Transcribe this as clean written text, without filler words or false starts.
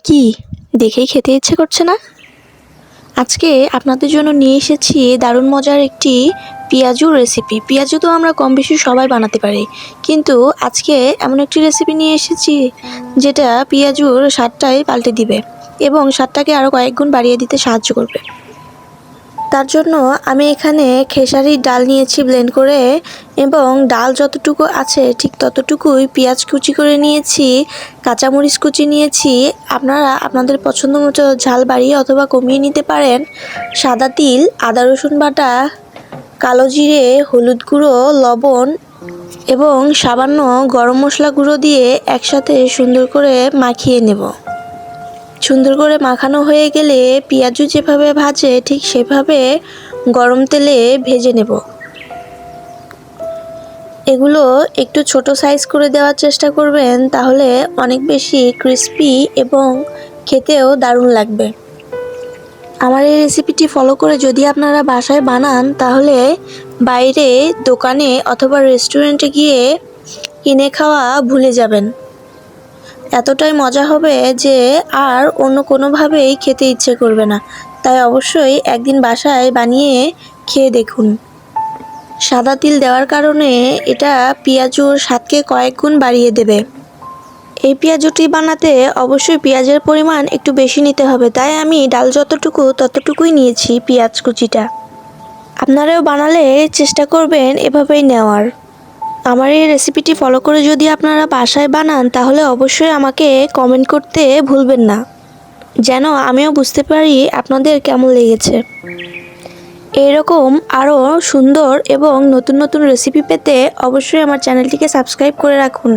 কি দেখেই খেতে ইচ্ছে করছে না? আজকে আপনাদের জন্য নিয়ে এসেছি দারুণ মজার একটি পেঁয়াজু রেসিপি। পেঁয়াজু তো আমরা কম বেশি সবাই বানাতে পারি, কিন্তু আজকে এমন একটি রেসিপি নিয়ে এসেছি যেটা পেঁয়াজুর স্বাদটাই পাল্টে দিবে এবং স্বাদটাকে আরও কয়েক গুণ বাড়িয়ে দিতে সাহায্য করবে। তার জন্য আমি এখানে খেসারির ডাল নিয়েছি ব্লেন্ড করে, এবং ডাল যতটুকু আছে ঠিক ততটুকুই পেঁয়াজ কুচি করে নিয়েছি, কাঁচামরিচ কুচি নিয়েছি। আপনারা আপনাদের পছন্দ মতো ঝাল বাড়িয়ে অথবা কমিয়ে নিতে পারেন। সাদা তিল, আদা রসুন বাটা, কালো জিরে, হলুদ গুঁড়ো, লবণ এবং সামান্য গরম মশলা গুঁড়ো দিয়ে একসাথে সুন্দর করে মাখিয়ে নেব। সুন্দর করে মাখানো হয়ে গেলে পেঁয়াজু যেভাবে ভাজে ঠিক সেভাবে গরম তেলে ভেজে নেব। এগুলো একটু ছোট সাইজ করে দেওয়ার চেষ্টা করবেন, তাহলে অনেক বেশি ক্রিস্পি এবং খেতেও দারুণ লাগবে। আমার এই রেসিপিটি ফলো করে যদি আপনারা বাসায় বানান, তাহলে বাইরে দোকানে অথবা রেস্টুরেন্টে গিয়ে কিনে খাওয়া ভুলে যাবেন। এতটাই মজা হবে যে আর অন্য কোনোভাবেই খেতে ইচ্ছে করবে না। তাই অবশ্যই একদিন বাসায় বানিয়ে খেয়ে দেখুন। সাদা তিল দেওয়ার কারণে এটা পেঁয়াজুর স্বাদকে কয়েক গুণ বাড়িয়ে দেবে। এই পেঁয়াজুটি বানাতে অবশ্যই পেঁয়াজের পরিমাণ একটু বেশি নিতে হবে, তাই আমি ডাল যতটুকু ততটুকুই নিয়েছি পেঁয়াজ কুচিটা। আপনারাও বানালে চেষ্টা করবেন এভাবেই নেওয়ার। আমার এই রেসিপিটি ফলো করে যদি আপনারা বাসায় বানান, তাহলে অবশ্যই আমাকে কমেন্ট করতে ভুলবেন না, যেন আমিও বুঝতে পারি আপনাদের কেমন লেগেছে। এরকম আরও সুন্দর এবং নতুন নতুন রেসিপি পেতে অবশ্যই আমার চ্যানেলটিকে সাবস্ক্রাইব করে রাখুন।